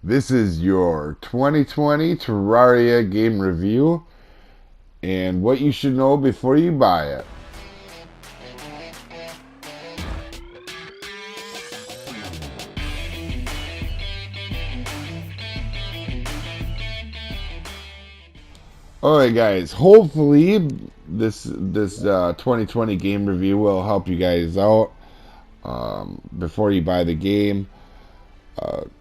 This is your 2020 Terraria game review and what you should know before you buy it. Alright guys, hopefully this 2020 game review will help you guys out before you buy the game.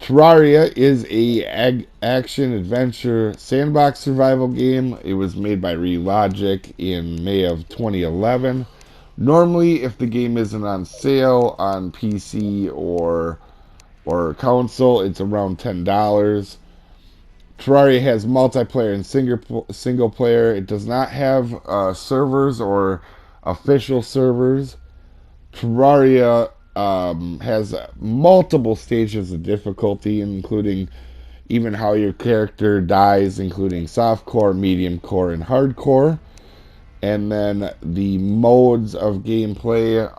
Terraria is a action adventure sandbox survival game. It was made by Relogic in May of 2011. Normally, if the game isn't on sale on PC or console, it's around $10. Terraria has multiplayer and single player. It does not have servers or official servers. Terraria has multiple stages of difficulty, including even how your character dies, including softcore, medium core, and hardcore. And then the modes of gameplay,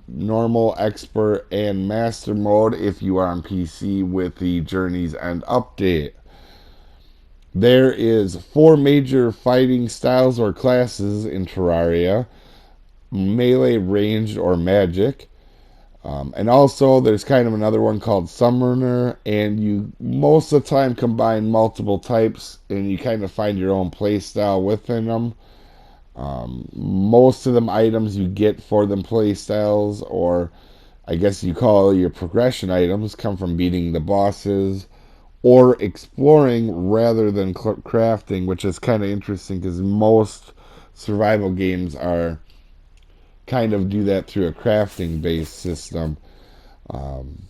normal, expert, and master mode if you are on PC with the Journey's End update. There is 4 major fighting styles or classes in Terraria: melee, ranged, or magic. And also, there's kind of another one called Summoner, and you most of the time combine multiple types, and you kind of find your own play style within them. Most of them items you get for them play styles, or I guess you call your progression items, come from beating the bosses or exploring rather than crafting, which is kind of interesting because most survival games are kind of do that through a crafting based system. Um,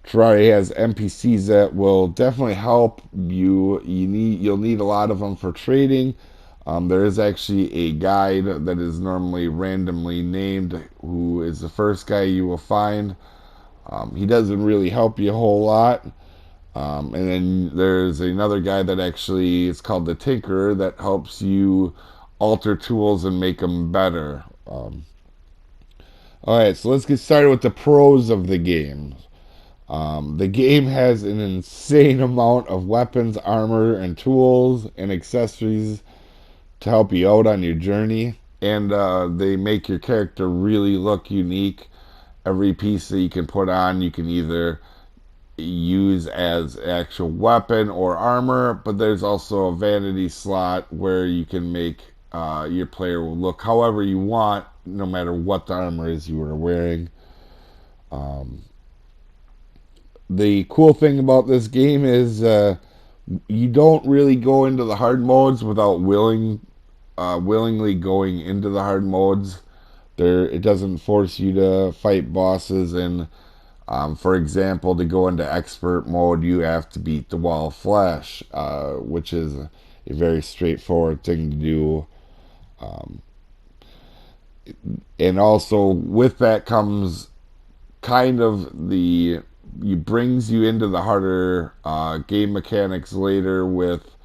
Terraria has NPCs that will definitely help you. You'll need a lot of them for trading. There is actually a guide that is normally randomly named, who is the first guy you will find. He doesn't really help you a whole lot. And then there's another guy that actually is called the Tinkerer that helps you alter tools and make them better. Alright, so let's get started with the pros of the game. The game has an insane amount of weapons, armor, and tools and accessories to help you out on your journey. And they make your character really look unique. Every piece that you can put on, you can either use as actual weapon or armor, but there's also a vanity slot where you can make your player look however you want, no matter what the armor is you are wearing. Um, the cool thing about this game is you don't really go into the hard modes without willingly going into the hard modes. It doesn't force you to fight bosses, and for example, to go into expert mode, you have to beat the wall of flesh, which is a very straightforward thing to do. Um, and also with that comes kind of the it brings you into the harder game mechanics later with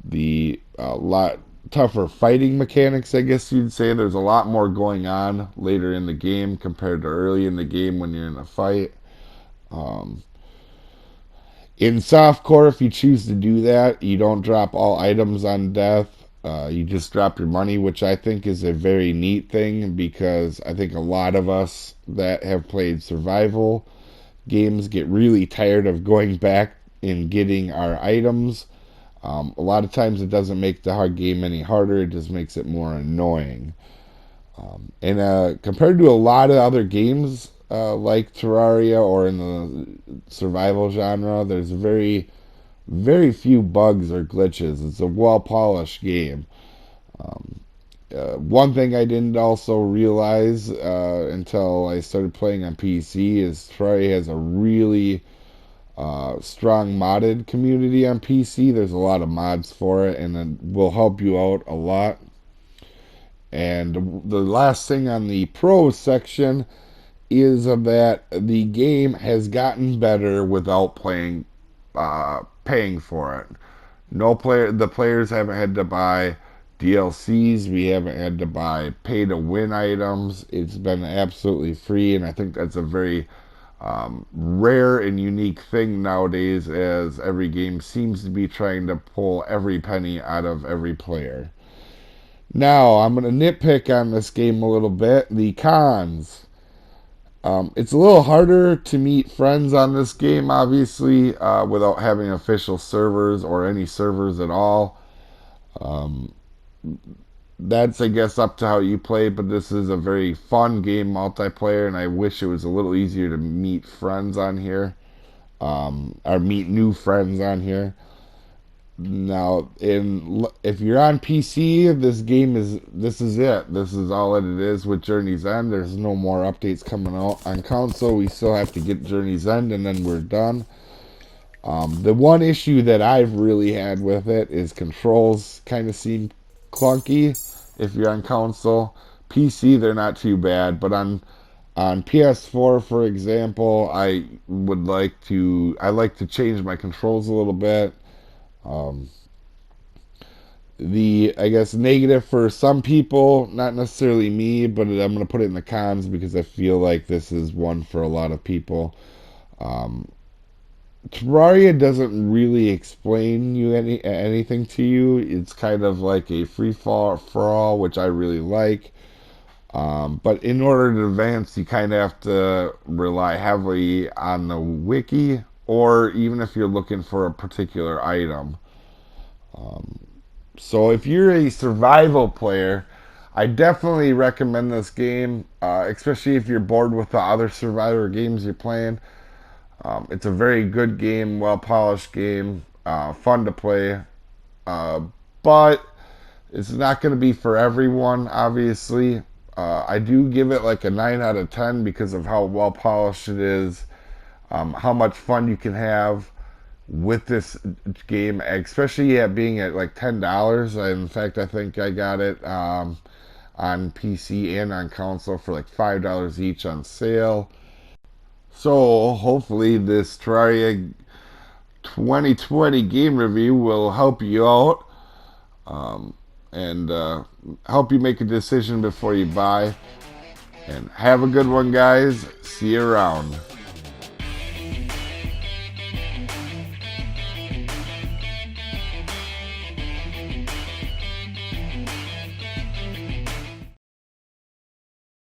the lot tougher fighting mechanics, I guess you'd say. There's a lot more going on later in the game compared to early in the game when you're in a fight. Um, in softcore, if you choose to do that, you don't drop all items on death. You just drop your money, which I think is a very neat thing because I think a lot of us that have played survival games get really tired of going back and getting our items. A lot of times it doesn't make the hard game any harder, it just makes it more annoying. And compared to a lot of other games like Terraria or in the survival genre, there's very few bugs or glitches. It's a well polished game. Um, One thing I didn't also realize until I started playing on PC is Terraria has a really strong modded community on PC. There's a lot of mods for it, and it will help you out a lot. And the last thing on the pros section is that the game has gotten better without paying for it. The players haven't had to buy DLCs. We haven't had to buy pay to win items. It's been absolutely free, and I think that's a very rare and unique thing nowadays, as every game seems to be trying to pull every penny out of every player. Now, I'm going to nitpick on this game a little bit. The cons. It's a little harder to meet friends on this game, obviously, without having official servers or any servers at all. Um, that's, I guess, up to how you play, but this is a very fun game, multiplayer, and I wish it was a little easier to meet friends on here, or meet new friends on here. Now, if you're on PC, this is it. This is all that it is with Journey's End. There's no more updates coming out on console. We still have to get Journey's End, and then we're done. The one issue that I've really had with it is controls kind of seem clunky if you're on console. PC, they're not too bad, but on PS4, for example, I like to change my controls a little bit. Um, the, I guess, negative for some people, not necessarily me, but I'm going to put it in the cons because I feel like this is one for a lot of people. Um, Terraria doesn't really explain anything to you. It's kind of like a free for all, which I really like. But in order to advance, you kind of have to rely heavily on the wiki, or even if you're looking for a particular item. Um, so if you're a survival player, I definitely recommend this game, especially if you're bored with the other survivor games you're playing. It's a very good game, well polished game, fun to play, uh, but it's not going to be for everyone, obviously. I do give it like a 9 out of 10 because of how well polished it is, how much fun you can have with this game, especially being at like $10. In fact, I think I got it on PC and on console for like $5 each on sale. So hopefully this Terraria 2020 game review will help you out, and help you make a decision before you buy. And have a good one, guys. See you around.